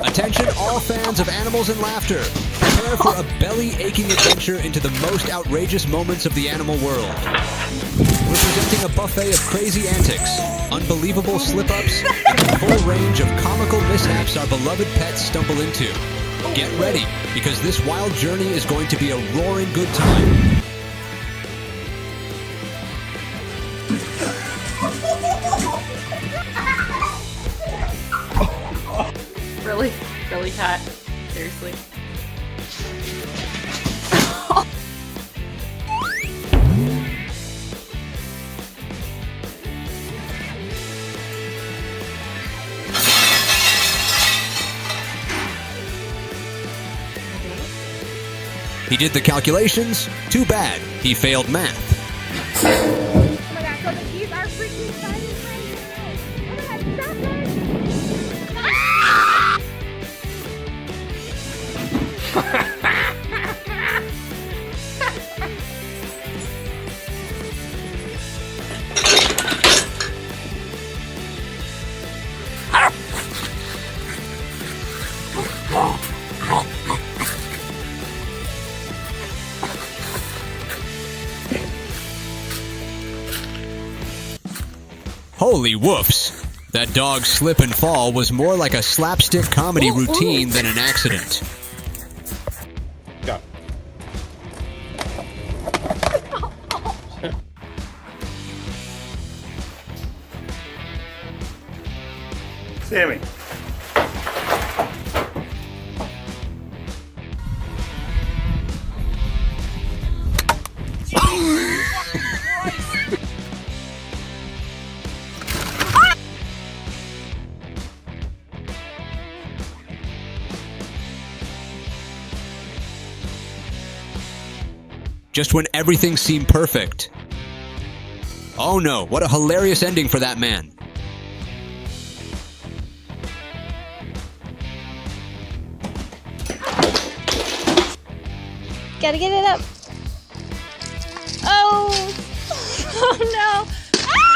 Attention all fans of animals and laughter. Prepare for a belly-aching adventure into the most outrageous moments of the animal world. We're presenting a buffet of crazy antics, unbelievable slip-ups, and the full range of comical mishaps our beloved pets stumble into. Get ready, because this wild journey is going to be a roaring good time. Really? Really, Cat? Seriously? He did the calculations. Too bad. He failed math. Oh my god, so the keys are freaking fighting right now. Oh my god, stop Holy woofs! That dog's slip and fall was more like a slapstick comedy routine than an accident. Go. Sammy. Just when everything seemed perfect. Oh no, what a hilarious ending for that man. Gotta get it up. Oh! Oh no! Ah!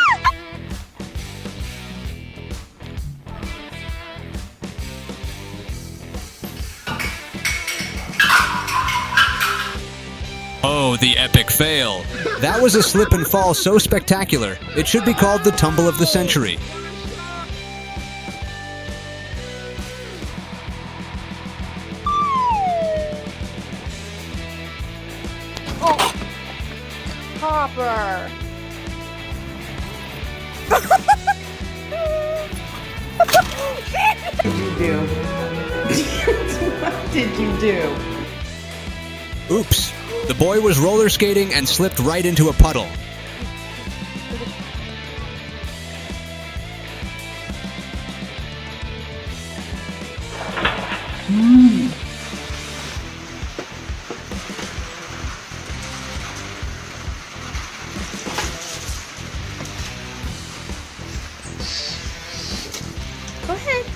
Oh, the epic fail. That was a slip and fall so spectacular, it should be called the tumble of the century. Oh! Hopper! What did you do? What did you do? Oops. The boy was roller skating and slipped right into a puddle. Go ahead.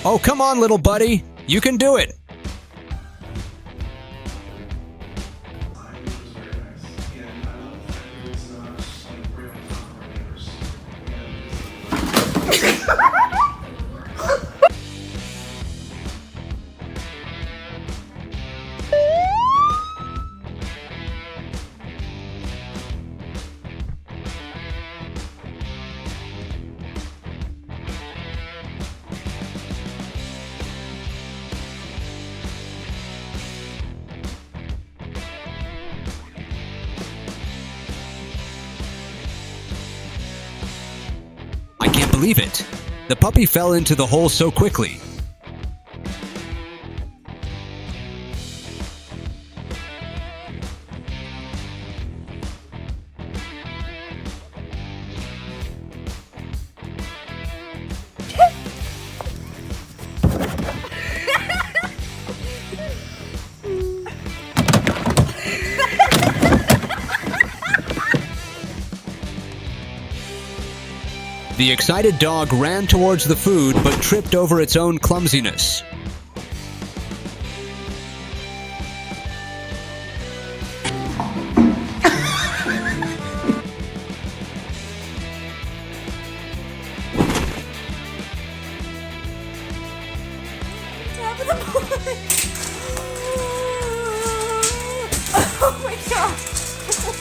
Oh, come on, little buddy. You can do it. I can't believe it. The puppy fell into the hole so quickly. The excited dog ran towards the food but tripped over its own clumsiness. Top of the board. Oh my god. Oh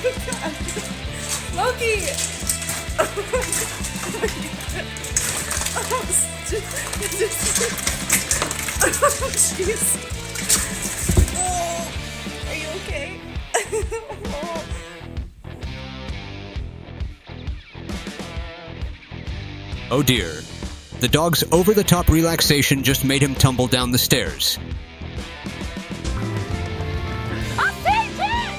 my god. Loki! Oh my god. Oh, jeez. Oh, are you okay? Oh. Oh dear. The dog's over-the-top relaxation just made him tumble down the stairs. I'll take it!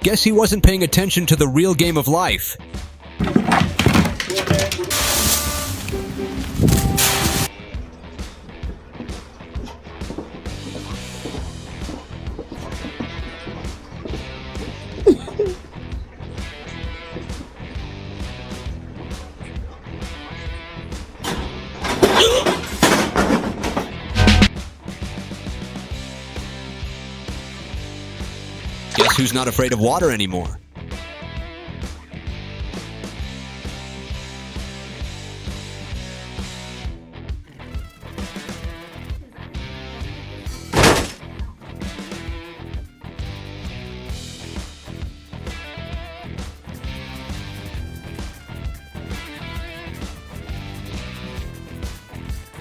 Guess he wasn't paying attention to the real game of life. Guess who's not afraid of water anymore?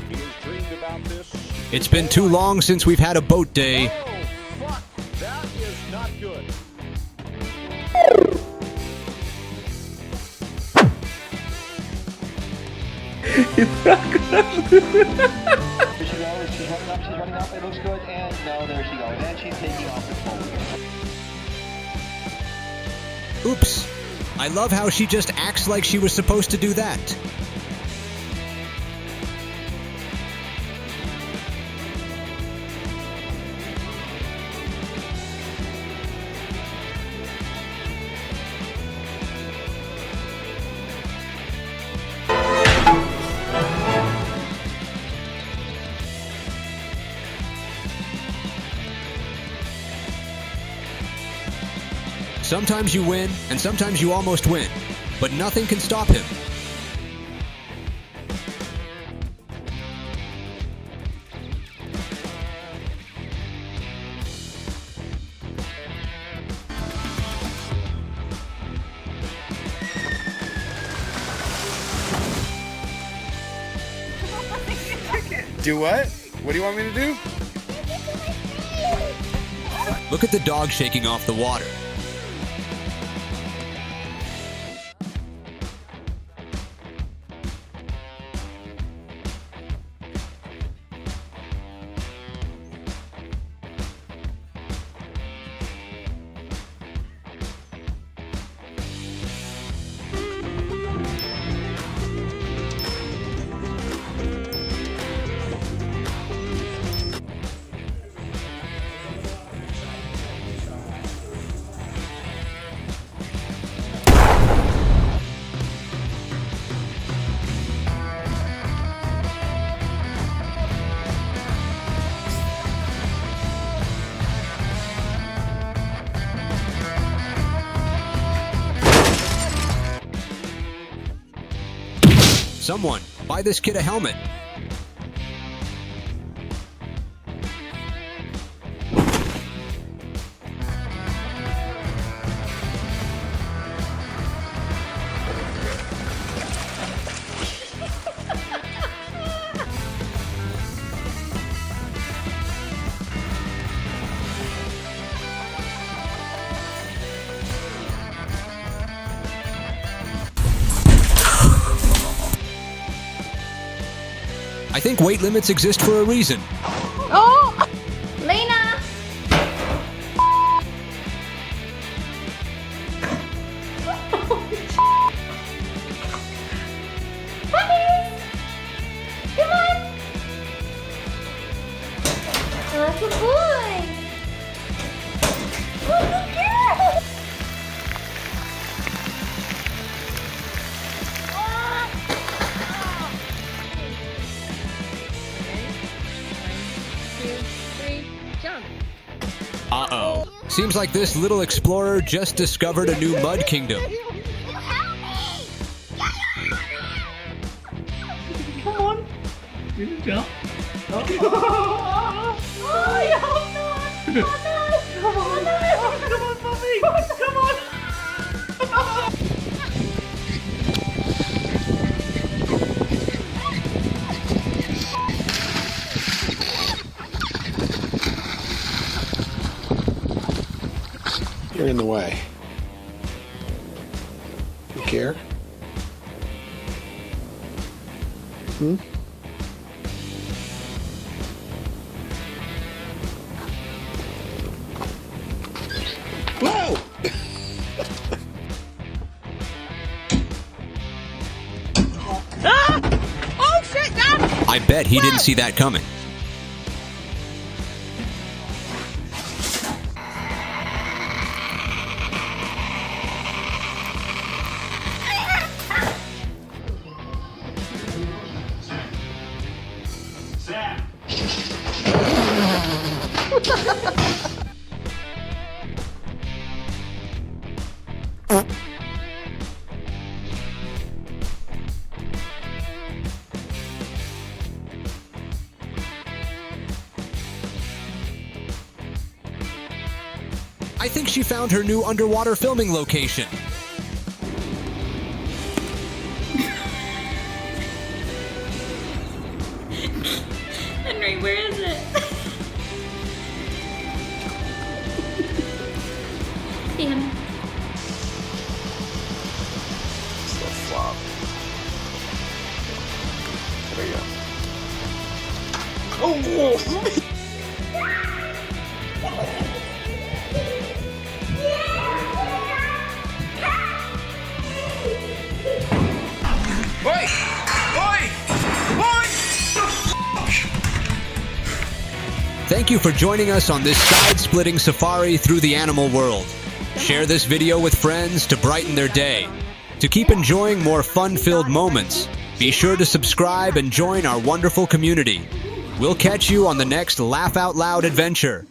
He has dreamed about this. It's been too long since we've had a boat day. Oh, fuck. That is not good. There she goes. She's running up. She's running up. It looks good. And no, there she goes. And she's taking off the pole. Oops. I love how she just acts like she was supposed to do that. Sometimes you win, and sometimes you almost win, but nothing can stop him. Do what? What do you want me to do? Look at the dog shaking off the water. Someone, buy this kid a helmet. I think weight limits exist for a reason. Oh! Lena! Seems like this little explorer just discovered a new mud kingdom. Come on. You can jump. Oh, I hope not. Oh, no. come on. Come on, puppy. Come on. You're in the way. You care? Hmm? Whoa! Oh shit, Dad! I bet he didn't see that coming. I think she found her new underwater filming location. Henry, where is it? Damn. Still flop. There you go. Thank you for joining us on this side-splitting safari through the animal world. Share this video with friends to brighten their day. To keep enjoying more fun-filled moments, be sure to subscribe and join our wonderful community. We'll catch you on the next Laugh Out Loud adventure.